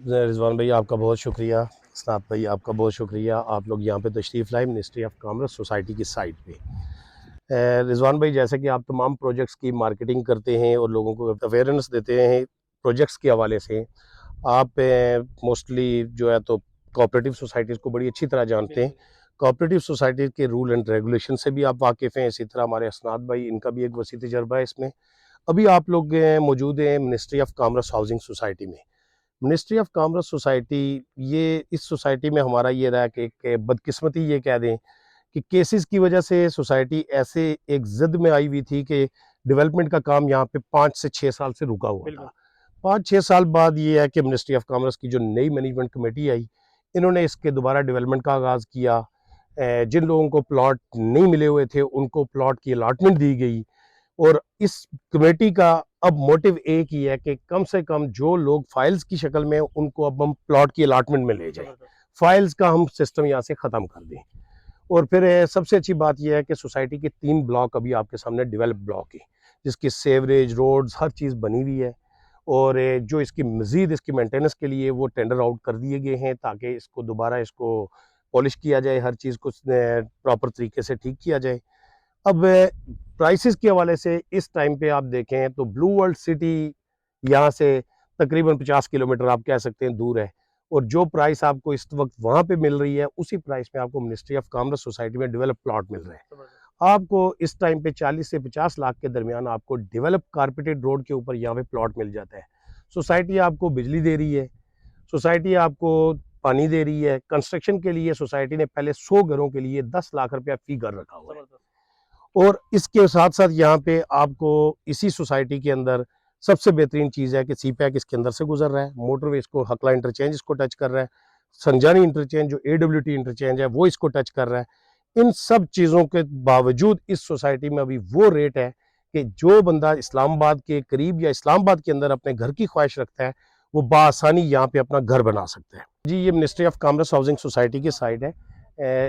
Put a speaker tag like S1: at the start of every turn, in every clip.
S1: रिजवान भाई आपका बहुत शुक्रिया। सनात भाई आपका बहुत शुक्रिया, आप लोग यहाँ पे तशरीफ़ लाए मिनिस्ट्री ऑफ कॉमर्स सोसाइटी की साइट पे। रिजवान भाई, जैसे कि आप तमाम प्रोजेक्ट्स की मार्केटिंग करते हैं और लोगों को अवेयरनेस देते हैं प्रोजेक्ट्स के हवाले से, आप मोस्टली जो है तो कोऑपरेटिव सोसाइटीज़ को बड़ी अच्छी तरह जानते हैं। कोऑपरेटिव सोसाइटी के रूल एंड रेगुलेशन से भी आप वाकिफ़ हैं। इसी तरह हमारे असनाद भाई, इनका भी एक वसी तजर्बा है इसमें। अभी आप लोग मौजूद हैं ministry of commerce housing society में। मिनिस्ट्री ऑफ कॉमर्स सोसाइटी, ये इस सोसाइटी में हमारा ये रहा कि एक बदकिस्मती ये कह दें कि केसेस की वजह से सोसाइटी ऐसे एक ज़िद में आई हुई थी कि डेवलपमेंट का काम यहाँ पे 5 से 6 साल से रुका हुआ था। 5-6 साल बाद ये है कि मिनिस्ट्री ऑफ कॉमर्स की जो नई मैनेजमेंट कमेटी आई, इन्होंने इसके दोबारा डेवलपमेंट का आगाज़ किया। जिन लोगों को प्लॉट नहीं मिले हुए थे उनको प्लॉट की अलाटमेंट दी गई। और इस कमेटी का अब मोटिव एक ही है कि कम से कम जो लोग फाइल्स की शक्ल में उनको अब हम प्लॉट की अलाटमेंट में ले जाएं, फाइल्स का हम सिस्टम यहाँ से ख़त्म कर दें। और फिर सबसे अच्छी बात यह है कि सोसाइटी के 3 ब्लॉक अभी आपके सामने डेवलप ब्लॉक है, जिसकी सेवरेज रोड्स हर चीज़ बनी हुई है। और जो इसकी मज़ीद इसकी मेंटेनेंस के लिए वो टेंडर आउट कर दिए गए हैं ताकि इसको दोबारा इसको पॉलिश किया जाए, हर चीज़ को प्रॉपर तरीके से ठीक किया जाए। अब प्राइसेस के हवाले से इस टाइम पे आप देखें तो ब्लू वर्ल्ड सिटी यहाँ से तकरीबन 50 किलोमीटर आप कह सकते हैं दूर है। और जो प्राइस आपको इस वक्त वहाँ पे मिल रही है उसी प्राइस में आपको मिनिस्ट्री ऑफ कॉमर्स सोसाइटी में डेवलप प्लॉट मिल रहे हैं। आपको इस टाइम पे 40 से 50 लाख के दरमियान आपको डेवलप कारपेटेड रोड के ऊपर यहाँ पे प्लॉट मिल जाता है। सोसाइटी आपको बिजली दे रही है, सोसाइटी आपको पानी दे रही है। कंस्ट्रक्शन के लिए सोसाइटी ने पहले 100 घरों के लिए 10 लाख रुपया फी घर रखा हुआ है। और इसके साथ साथ यहाँ पे आपको इसी सोसाइटी के अंदर सबसे बेहतरीन चीज़ है कि सी पैक इसके अंदर से गुजर रहा है, मोटरवे इसको हकला इंटरचेंज इसको टच कर रहा है, संजानी इंटरचेंज जो AWT इंटरचेंज है वो इसको टच कर रहा है। इन सब चीज़ों के बावजूद इस सोसाइटी में अभी वो रेट है कि जो बंदा इस्लामाबाद के करीब या इस्लामाबाद के अंदर अपने घर की ख्वाहिश रखता है वो बासानी यहाँ पे अपना घर बना सकता है। जी, ये ministry of commerce housing society की साइड है।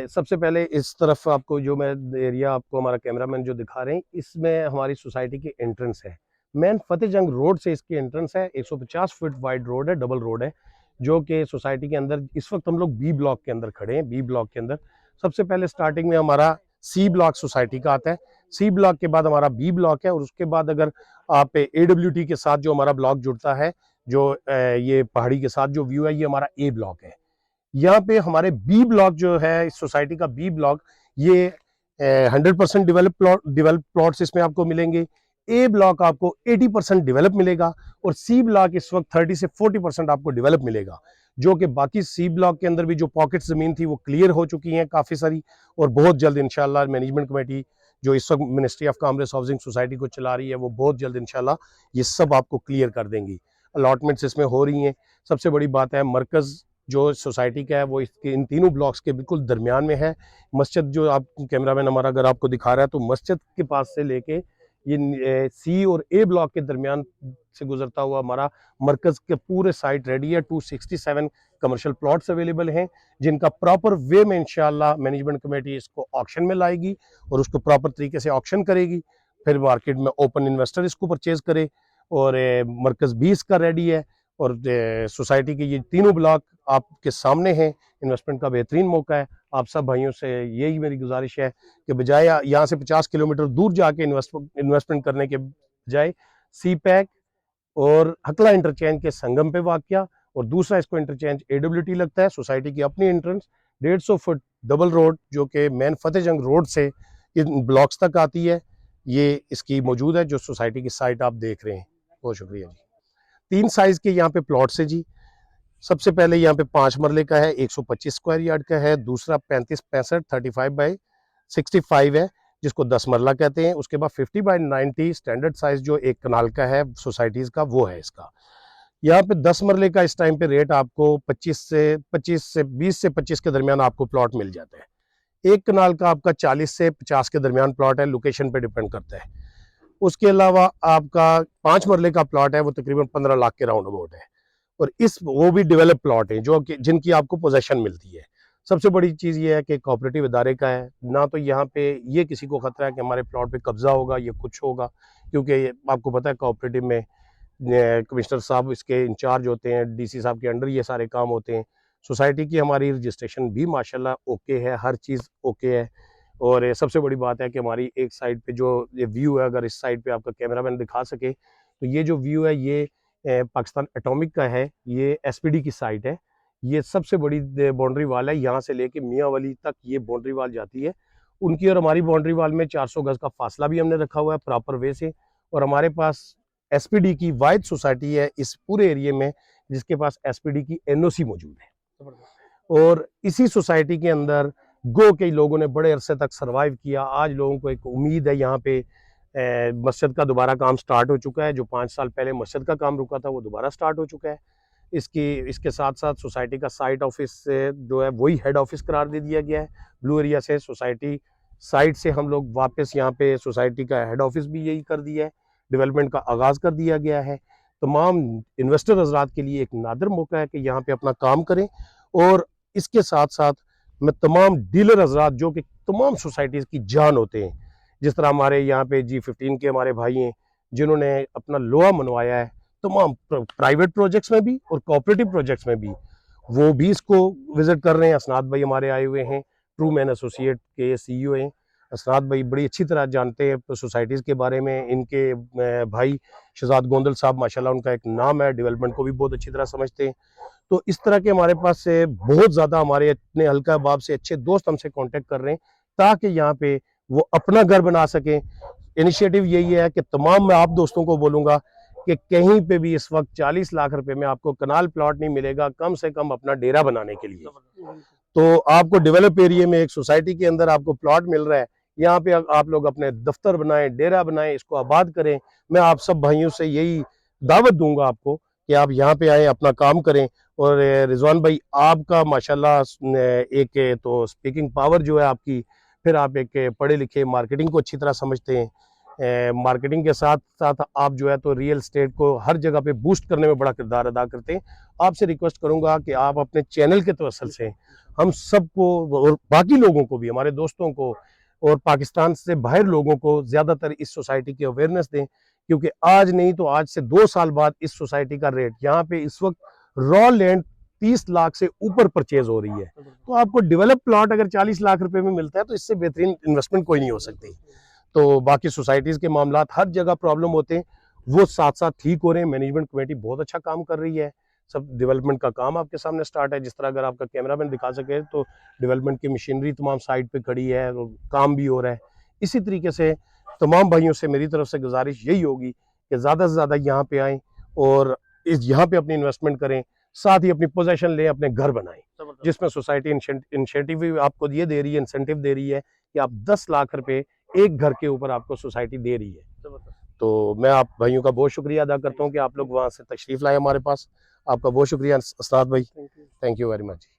S1: सबसे पहले इस तरफ आपको जो मैं एरिया आपको हमारा कैमरामैन जो दिखा रहे हैं, इसमें हमारी सोसाइटी की एंट्रेंस है। मेन फतेह जंग रोड से इसकी एंट्रेंस है। 150 फीट वाइड रोड है, डबल रोड है, जो कि सोसाइटी के अंदर इस वक्त हम लोग बी ब्लॉक के अंदर खड़े हैं। बी ब्लॉक के अंदर सबसे पहले स्टार्टिंग में हमारा सी ब्लॉक सोसाइटी का आता है। सी ब्लॉक के बाद हमारा बी ब्लॉक है और उसके बाद अगर आप AWT के साथ जो हमारा ब्लॉक जुड़ता है, जो ये पहाड़ी के साथ जो व्यू है, ये हमारा A ब्लॉक है। यहाँ पे हमारे बी ब्लॉक जो है इस सोसाइटी का बी ब्लॉक, ये 100% डेवलप प्लॉट्स इसमें आपको मिलेंगे। ए ब्लॉक आपको 80% डेवलप मिलेगा और सी ब्लॉक इस वक्त 30 से 40% आपको डेवलप मिलेगा। जो कि बाकी सी ब्लॉक के अंदर भी जो पॉकेट जमीन थी वो क्लियर हो चुकी हैं काफ़ी सारी, और बहुत जल्द इंशाल्लाह मैनेजमेंट कमेटी जो इस वक्त ministry of commerce housing society को चला रही है वो बहुत जल्द इंशाल्लाह ये सब आपको क्लियर कर देंगी। अलॉटमेंट्स इसमें हो रही हैं। सबसे बड़ी बात है, मरकज़ जो सोसाइटी का है वो इसके इन तीनों ब्लॉक्स के बिल्कुल दरमियान में है। मस्जिद जो आप कैमरामैन हमारा अगर आपको दिखा रहा है तो मस्जिद के पास से लेके ये सी और ए ब्लॉक के दरमियान से गुजरता हुआ हमारा मरकज़ के पूरे साइट रेडी है। 267 कमर्शियल प्लॉट्स अवेलेबल हैं जिनका प्रॉपर वे में इंशाल्लाह मैनेजमेंट कमेटी इसको ऑक्शन में लाएगी और उसको प्रॉपर तरीके से ऑक्शन करेगी। फिर मार्केट में ओपन इन्वेस्टर इसको परचेज करे और मरकज़ भी इसका रेडी है। और सोसाइटी के ये तीनों ब्लॉक आपके सामने हैं। इन्वेस्टमेंट का बेहतरीन मौका है। आप सब भाइयों से यही मेरी गुजारिश है कि बजाय यहाँ से 50 किलोमीटर दूर जाके इन्वेस्टमेंट करने के बजाय सी पैक और हकला इंटरचेंज के संगम पे वाक़या, और दूसरा इसको इंटरचेंज AWT लगता है। सोसाइटी की अपनी एंट्रेंस 150 फुट डबल रोड जो कि मेन फतेह जंग रोड से इन ब्लॉक्स तक आती है, ये इसकी मौजूद है जो सोसाइटी की साइट आप देख रहे हैं। बहुत शुक्रिया जी। 3 साइज़ के यहाँ पे प्लॉट्स है जी। सबसे पहले यहाँ पे 5 मरले का है, 125 स्क्वायर यार्ड का है। दूसरा 35-65 35 बाई 65 है जिसको 10 मरला कहते हैं। उसके बाद 50 बाई 90 स्टैंडर्ड साइज जो 1 कनाल का है सोसाइटीज़ का, वो है इसका। यहाँ पे 10 मरले का इस टाइम पे रेट आपको 20 से 25 के दरमियान आपको प्लॉट मिल जाता है। 1 कनाल का आपका 40 से 50 के दरमियान प्लॉट है, लोकेशन पे डिपेंड करता है। उसके अलावा आपका 5 मरले का प्लॉट है वो तकरीबन 15 लाख के राउंड अबाउट है। और इस वो भी डेवलप प्लॉट है जो कि जिनकी आपको पोजेशन मिलती है। सबसे बड़ी चीज़ ये है कि कोऑपरेटिव इदारे का है ना, तो यहाँ पे ये किसी को खतरा है कि हमारे प्लॉट पे कब्जा होगा या कुछ होगा, क्योंकि आपको पता है कोऑपरेटिव में कमिश्नर साहब इसके इंचार्ज होते हैं, डीसी साहब के अंडर ये सारे काम होते हैं। सोसाइटी की हमारी रजिस्ट्रेशन भी माशाल्लाह ओके है, हर चीज़ ओके है। और सबसे बड़ी बात है कि हमारी एक साइड पे जो ये व्यू है, अगर इस साइड पे आपका कैमरामैन दिखा सके तो ये जो व्यू है ये पाकिस्तान एटॉमिक का है, ये एसपीडी की साइट है। ये सबसे बड़ी बाउंड्री वाल है, यहाँ से लेके मियाँ वाली तक ये बाउंड्री वाल जाती है। उनकी और हमारी बाउंड्री वाल में 400 गज का फासला भी हमने रखा हुआ है प्रॉपर वे से। और हमारे पास एसपीडी की वाहिद सोसाइटी है इस पूरे एरिया में जिसके पास एसपीडी की एनओसी मौजूद है। और इसी सोसाइटी के अंदर गो के लोगों ने बड़े अरसे तक सरवाइव किया। आज लोगों को एक उम्मीद है, यहाँ पे मस्जिद का दोबारा काम स्टार्ट हो चुका है। जो 5 साल पहले मस्जिद का काम रुका था वो दोबारा स्टार्ट हो चुका है। इसके साथ साथ सोसाइटी का साइट ऑफिस जो है वही हेड ऑफिस करार दे दिया गया है। ब्लू एरिया से सोसाइटी साइट से हम लोग वापस यहाँ पे सोसाइटी का हेड ऑफिस भी यही कर दिया है। डेवलपमेंट का आगाज़ कर दिया गया है। तमाम इन्वेस्टर हजरात के लिए एक नादिर मौका है कि यहाँ पे अपना काम करें। और इसके साथ साथ मैं तमाम डीलर हजरात जो कि तमाम सोसाइटीज़ की जान होते हैं, जिस तरह हमारे यहाँ पे G15 के हमारे भाई हैं जिन्होंने अपना लोहा मनवाया है तमाम प्राइवेट प्रोजेक्ट्स में भी और कोऑपरेटिव प्रोजेक्ट्स में भी, वो भी इसको विजिट कर रहे हैं। असनाद भाई हमारे आए हुए हैं, ट्रू मैन एसोसिएट के सीईओ हैं। असनाद भाई बड़ी अच्छी तरह जानते हैं सोसाइटीज़ के बारे में। इनके भाई शहजाद गोंदल साहब माशाल्लाह उनका एक नाम है, डेवलपमेंट को भी बहुत अच्छी तरह समझते हैं। तो इस तरह के हमारे पास से बहुत ज़्यादा हमारे इतने हल्का बाब से अच्छे दोस्त हमसे कांटेक्ट कर रहे हैं ताकि यहाँ पे वो अपना घर बना सकें। इनिशिएटिव यही है कि तमाम मैं आप दोस्तों को बोलूँगा कि कहीं पे भी इस वक्त 40 लाख रुपए में आपको कनाल प्लॉट नहीं मिलेगा, कम से कम अपना डेरा बनाने के लिए। तो आपको डेवलप एरिया में एक सोसाइटी के अंदर आपको प्लॉट मिल रहा है, यहाँ पे आप लोग अपने दफ्तर बनाएं, डेरा बनाएं, इसको आबाद करें। मैं आप सब भाइयों से यही दावत दूंगा आपको कि आप यहाँ पे आए, अपना काम करें। और रिजवान भाई आपका माशाल्लाह एक तो स्पीकिंग पावर जो है आपकी, फिर आप एक पढ़े लिखे, मार्केटिंग को अच्छी तरह समझते हैं। मार्केटिंग के साथ साथ आप जो है तो रियल स्टेट को हर जगह पे बूस्ट करने में बड़ा किरदार अदा करते हैं। आपसे रिक्वेस्ट करूंगा कि आप अपने चैनल के तवसल से हम सबको और बाकी लोगों को भी, हमारे दोस्तों को और पाकिस्तान से बाहर लोगों को ज़्यादातर इस सोसाइटी की अवेयरनेस दें, क्योंकि आज नहीं तो आज से 2 साल बाद इस सोसाइटी का रेट यहाँ पे इस वक्त रॉ लैंड 30 लाख से ऊपर परचेज हो रही है। तो आपको डेवलप प्लॉट अगर 40 लाख रुपए में मिलता है तो इससे बेहतरीन इन्वेस्टमेंट कोई नहीं हो सकती। तो बाकी सोसाइटीज़ के मामलात हर जगह प्रॉब्लम होते हैं, वो साथ साथ ठीक हो रहे हैं। मैनेजमेंट कमेटी बहुत अच्छा काम कर रही है। सब डेवलपमेंट का काम आपके सामने स्टार्ट है। जिस तरह अगर आपका कैमरामैन दिखा सके तो डेवलपमेंट की मशीनरी तमाम साइट पे खड़ी है और काम भी हो रहा है। इसी तरीके से तमाम भाइयों से मेरी तरफ से गुजारिश यही होगी कि ज़्यादा से ज़्यादा यहाँ पे आएँ और यहाँ पे अपनी इन्वेस्टमेंट करें, साथ ही अपनी पोजेशन लें, अपने घर बनाएं, जिसमें सोसाइटी इंसेंटिव भी आपको ये दे रही है, इंसेंटिव दे रही है कि आप 10 लाख रुपए एक घर के ऊपर आपको सोसाइटी दे रही है। तो मैं आप भाइयों का बहुत शुक्रिया अदा करता हूँ कि आप लोग वहाँ से तशरीफ़ लाए हमारे पास। आपका बहुत शुक्रिया असनाद भाई, थैंक यू वेरी मच।